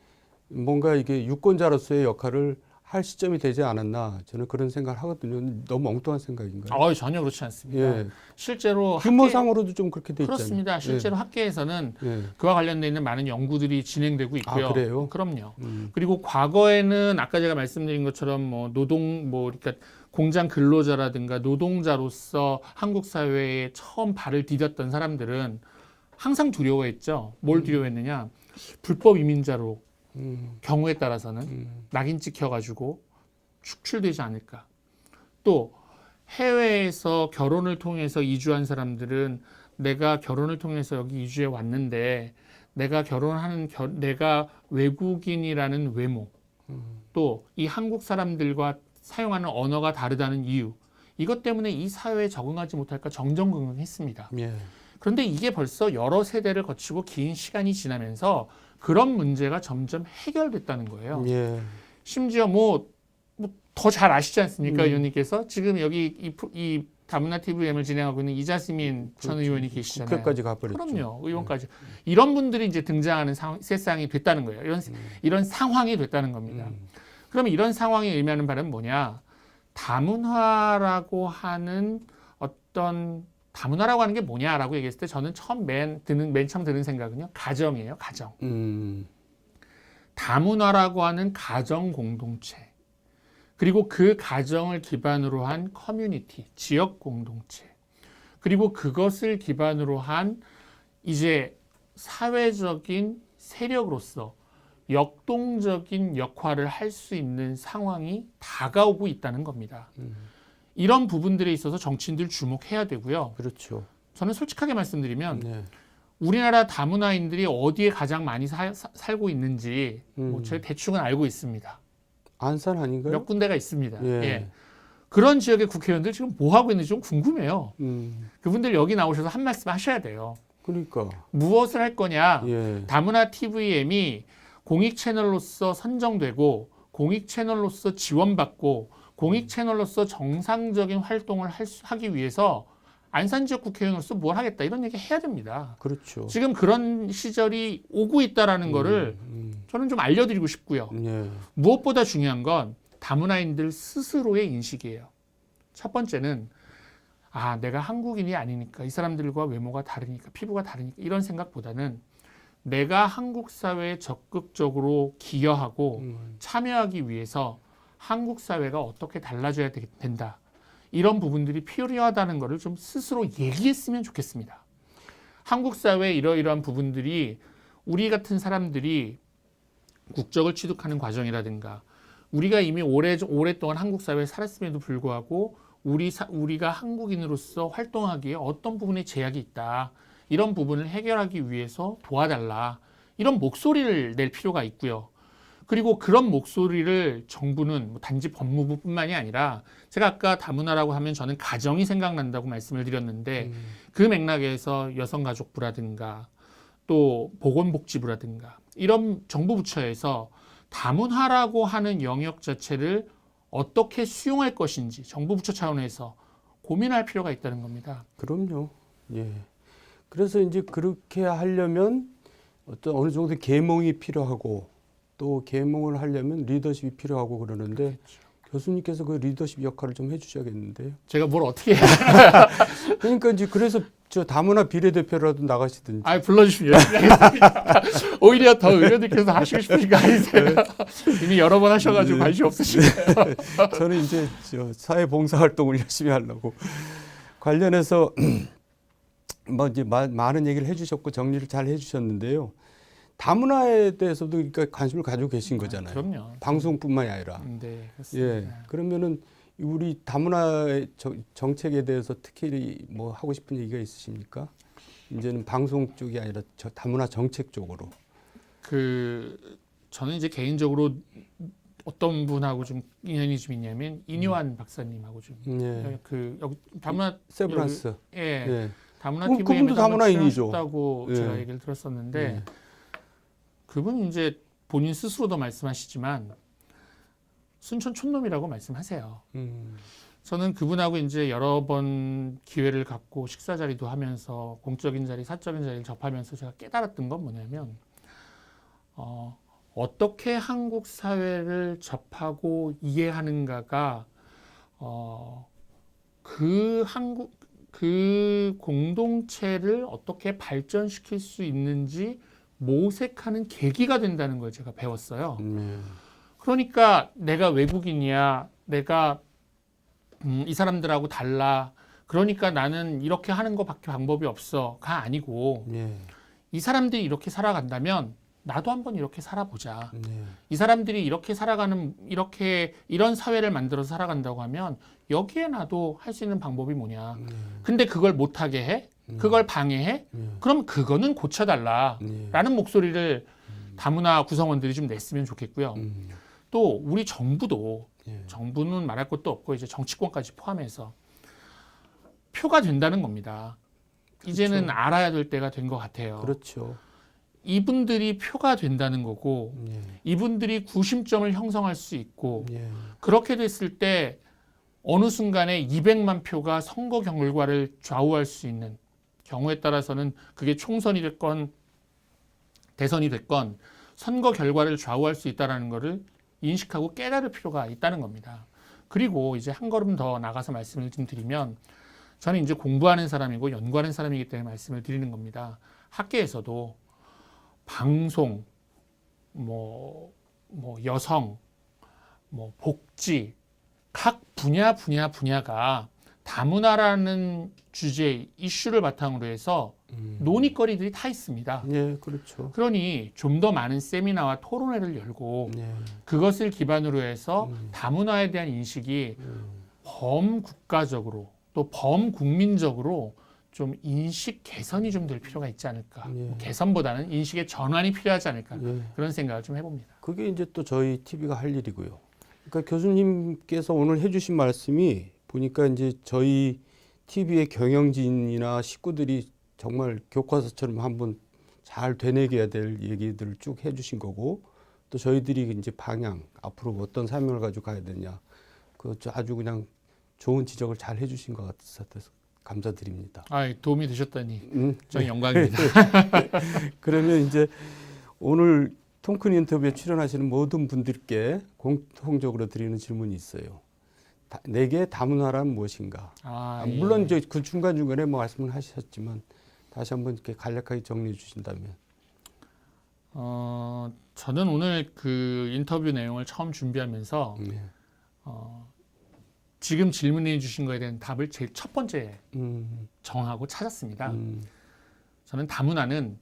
뭔가 이게 유권자로서의 역할을 할 시점이 되지 않았나 저는 그런 생각을 하거든요. 너무 엉뚱한 생각인가요? 전혀 그렇지 않습니다. 예. 실제로 규모상으로도 좀 그렇게 돼 있잖아요. 그렇습니다. 실제로 학계에서는 예. 그와 관련돼 있는 많은 연구들이 진행되고 있고요. 아, 그래요? 그럼요. 그리고 과거에는 아까 제가 말씀드린 것처럼 뭐 그러니까 공장 근로자라든가 노동자로서 한국 사회에 처음 발을 디뎠던 사람들은 항상 두려워했죠. 뭘 두려워했느냐? 불법 이민자로 경우에 따라서는 낙인 찍혀가지고 축출되지 않을까. 또 해외에서 결혼을 통해서 이주한 사람들은 내가 결혼을 통해서 여기 이주해 왔는데 내가 내가 외국인이라는 외모 또 이 한국 사람들과 사용하는 언어가 다르다는 이유 이것 때문에 이 사회에 적응하지 못할까 정정긍긍했습니다. 예. 그런데 이게 벌써 여러 세대를 거치고 긴 시간이 지나면서 그런 문제가 점점 해결됐다는 거예요. 예. 심지어 뭐 더 잘 아시지 않습니까, 의원님께서 지금 여기 이 다문화 TVM을 진행하고 있는 이자스민 전 의원이 계시잖아요. 국회까지 가버렸죠. 그럼요, 의원까지 이런 분들이 이제 등장하는 세상이 됐다는 거예요. 이런 상황이 됐다는 겁니다. 그러면 이런 상황이 의미하는 바는 뭐냐? 다문화라고 하는 다문화라고 하는 게 뭐냐라고 얘기했을 때 저는 맨 처음 드는 생각은요. 가정이에요. 가정. 다문화라고 하는 가정 공동체. 그리고 그 가정을 기반으로 한 커뮤니티, 지역 공동체, 그리고 그것을 기반으로 한 이제 사회적인 세력으로서 역동적인 역할을 할 수 있는 상황이 다가오고 있다는 겁니다. 이런 부분들에 있어서 정치인들 주목해야 되고요. 그렇죠. 저는 솔직하게 말씀드리면 네. 우리나라 다문화인들이 어디에 가장 많이 살고 있는지 뭐 제가 대충은 알고 있습니다. 안산 아닌가요? 몇 군데가 있습니다. 예. 예. 그런 지역의 국회의원들 지금 뭐 하고 있는지 좀 궁금해요. 음. 그분들 여기 나오셔서 한 말씀 하셔야 돼요. 그러니까. 무엇을 할 거냐? 예. 다문화 TVM이 공익 채널로서 선정되고 공익 채널로서 지원받고 공익 채널로서 정상적인 활동을 하기 위해서 안산 지역 국회의원으로서 뭘 하겠다 이런 얘기 해야 됩니다. 그렇죠. 지금 그런 시절이 오고 있다라는 거를 저는 좀 알려드리고 싶고요. 예. 무엇보다 중요한 건 다문화인들 스스로의 인식이에요. 첫 번째는 내가 한국인이 아니니까 이 사람들과 외모가 다르니까 피부가 다르니까 이런 생각보다는 내가 한국 사회에 적극적으로 기여하고 참여하기 위해서 한국 사회가 어떻게 달라져야 된다. 이런 부분들이 필요하다는 것을 좀 스스로 얘기했으면 좋겠습니다. 한국 사회의 이러이러한 부분들이 우리 같은 사람들이 국적을 취득하는 과정이라든가 우리가 이미 오랫동안 한국 사회에 살았음에도 불구하고 우리가 한국인으로서 활동하기에 어떤 부분에 제약이 있다. 이런 부분을 해결하기 위해서 도와달라. 이런 목소리를 낼 필요가 있고요. 그리고 그런 목소리를 정부는 단지 법무부뿐만이 아니라 제가 아까 다문화라고 하면 저는 가정이 생각난다고 말씀을 드렸는데 그 맥락에서 여성가족부라든가 또 보건복지부라든가 이런 정부 부처에서 다문화라고 하는 영역 자체를 어떻게 수용할 것인지 정부 부처 차원에서 고민할 필요가 있다는 겁니다. 그럼요. 예. 그래서 이제 그렇게 하려면 어느 정도 계몽이 필요하고 또 계몽을 하려면 리더십이 필요하고 그러는데 그렇죠. 교수님께서 그 리더십 역할을 좀 해주셔야겠는데요. 제가 뭘 어떻게 해야 그러니까 이제 그래서 저 다문화 비례대표라도 나가시든지. 불러주시면 열심히 하겠습니다. 오히려 더 의원님께서 하시고 싶으신 거 아니세요? 이미 여러 번 하셔가지고 관심 없으시네요. 저는 이제 사회봉사활동을 열심히 하려고 관련해서 뭐 이제 많은 얘기를 해주셨고 정리를 잘 해주셨는데요. 다문화에 대해서도 그러니까 관심을 가지고 계신 거잖아요. 그럼요. 방송뿐만이 아니라. 네, 그렇습니다. 예. 그러면은 우리 다문화의 정책에 대해서 특히 뭐 하고 싶은 얘기가 있으십니까? 이제는 방송 쪽이 아니라 다문화 정책 쪽으로. 저는 이제 개인적으로 어떤 분하고 좀 인연이 좀 있냐면 이뇨한 박사님하고 좀 예. 여기 다문화 세브란스. 예. 다문화 그분도 TV에 다문화인이죠. 다고 예. 제가 얘기를 들었었는데 예. 그분이 이제 본인 스스로도 말씀하시지만 순천 촌놈이라고 말씀하세요. 저는 그분하고 이제 여러 번 기회를 갖고 식사 자리도 하면서 공적인 자리, 사적인 자리를 접하면서 제가 깨달았던 건 뭐냐면 어떻게 한국 사회를 접하고 이해하는가가 그 공동체를 어떻게 발전시킬 수 있는지 모색하는 계기가 된다는 걸 제가 배웠어요. 그러니까 내가 외국인이야, 내가 이 사람들하고 달라, 그러니까 나는 이렇게 하는 것밖에 방법이 없어가 아니고 이 사람들이 이렇게 살아간다면 나도 한번 이렇게 살아보자. 이 사람들이 이렇게 이런 사회를 만들어서 살아간다고 하면 여기에 나도 할 수 있는 방법이 뭐냐. 근데 그걸 못하게 해? 그걸 방해해? 그럼 그거는 고쳐달라라는 목소리를 다문화 구성원들이 좀 냈으면 좋겠고요. 또 우리 정부도 정부는 말할 것도 없고 이제 정치권까지 포함해서 표가 된다는 겁니다. 그렇죠. 이제는 알아야 될 때가 된 것 같아요. 그렇죠. 이분들이 표가 된다는 거고 이분들이 구심점을 형성할 수 있고 그렇게 됐을 때 어느 순간에 200만 표가 선거 결과를 좌우할 수 있는 경우에 따라서는 그게 총선이 됐건 대선이 됐건 선거 결과를 좌우할 수 있다는 것을 인식하고 깨달을 필요가 있다는 겁니다. 그리고 이제 한 걸음 더 나가서 말씀을 좀 드리면 저는 이제 공부하는 사람이고 연구하는 사람이기 때문에 말씀을 드리는 겁니다. 학계에서도 방송, 여성, 복지, 각 분야가 다문화라는 주제, 이슈를 바탕으로 해서 논의거리들이 다 있습니다. 예, 그렇죠. 그러니 좀 더 많은 세미나와 토론회를 열고 예. 그것을 기반으로 해서 다문화에 대한 인식이 범국가적으로 또 범국민적으로 좀 인식 개선이 좀 될 필요가 있지 않을까. 예. 개선보다는 인식의 전환이 필요하지 않을까. 예. 그런 생각을 좀 해봅니다. 그게 이제 또 저희 TV가 할 일이고요. 그러니까 교수님께서 오늘 해주신 말씀이 보니까 이제 저희 TV의 경영진이나 식구들이 정말 교과서처럼 한번 잘 되새겨야 될 얘기들을 쭉 해주신 거고, 또 저희들이 이제 방향, 앞으로 어떤 사명을 가지고 가야 되냐, 그 아주 그냥 좋은 지적을 잘 해주신 것 같아서 감사드립니다. 도움이 되셨다니 저희 영광입니다. 그러면 이제 오늘 통큰 인터뷰에 출연하시는 모든 분들께 공통적으로 드리는 질문이 있어요. 내게 다문화란 무엇인가? 물론 이제 그 중간중간에 뭐 말씀을 하셨지만 다시 한번 이렇게 간략하게 정리해 주신다면. 저는 오늘 그 인터뷰 내용을 처음 준비하면서 지금 질문해 주신 거에 대한 답을 제일 첫 번째 정하고 찾았습니다. 저는 다문화는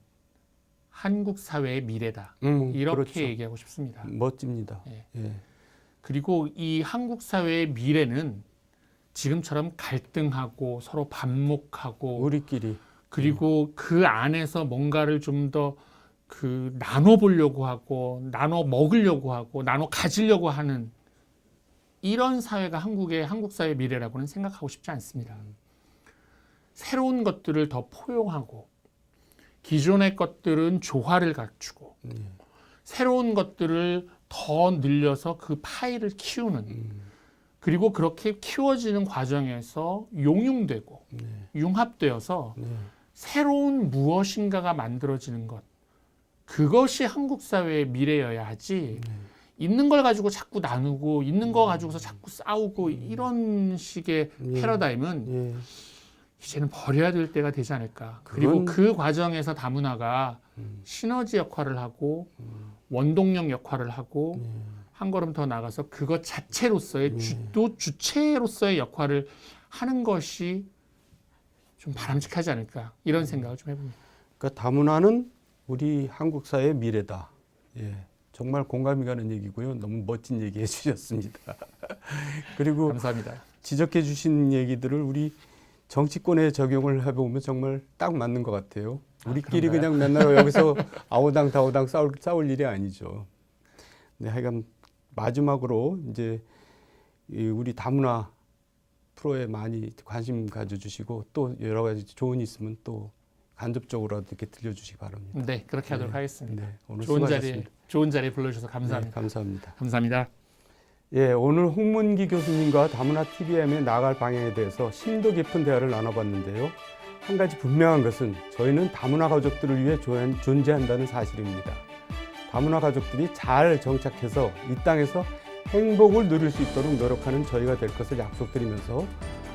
한국 사회의 미래다. 이렇게 그렇죠. 얘기하고 싶습니다. 멋집니다. 예. 예. 그리고 이 한국 사회의 미래는 지금처럼 갈등하고 서로 반목하고 우리끼리 그리고 그 안에서 뭔가를 좀 더 그 나눠 보려고 하고 나눠 먹으려고 하고 나눠 가지려고 하는 이런 사회가 한국 사회의 미래라고는 생각하고 싶지 않습니다. 새로운 것들을 더 포용하고 기존의 것들은 조화를 갖추고 새로운 것들을 더 늘려서 그 파이를 키우는 그리고 그렇게 키워지는 과정에서 용융되고 융합되어서 새로운 무엇인가가 만들어지는 것, 그것이 한국 사회의 미래여야 하지 있는 걸 가지고 자꾸 나누고 있는 거 가지고서 자꾸 싸우고 이런 식의 패러다임은 이제는 버려야 될 때가 되지 않을까. 그리고 그 과정에서 다문화가 시너지 역할을 하고 원동력 역할을 하고 한 걸음 더 나가서 그것 자체로서의 또 주체로서의 역할을 하는 것이 좀 바람직하지 않을까. 이런 생각을 좀 해봅니다. 그러니까 다문화는 우리 한국 사회의 미래다. 예. 정말 공감이 가는 얘기고요. 너무 멋진 얘기 해주셨습니다. 그리고 감사합니다. 지적해 주신 얘기들을 우리 정치권에 적용을 해보면 정말 딱 맞는 것 같아요. 우리끼리 그냥 맨날 여기서 아우당 다우당 싸울 일이 아니죠. 네, 하여간 마지막으로 이제 우리 다문화 프로에 많이 관심 가져주시고 또 여러 가지 조언이 있으면 또 간접적으로라도 이렇게 들려주시기 바랍니다. 네, 그렇게 하도록 하겠습니다. 네, 오늘 좋은 자리에 불러주셔서 감사합니다. 네, 감사합니다. 감사합니다. 예, 오늘 홍문기 교수님과 다문화 TVM에 나아갈 방향에 대해서 심도 깊은 대화를 나눠봤는데요. 한 가지 분명한 것은 저희는 다문화 가족들을 위해 존재한다는 사실입니다. 다문화 가족들이 잘 정착해서 이 땅에서 행복을 누릴 수 있도록 노력하는 저희가 될 것을 약속드리면서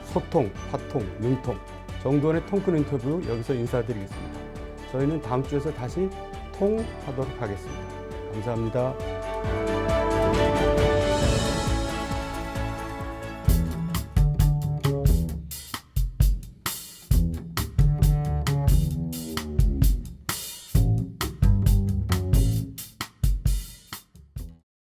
소통, 화통, 융통, 정두원의 통큰 인터뷰 여기서 인사드리겠습니다. 저희는 다음 주에서 다시 통하도록 하겠습니다. 감사합니다.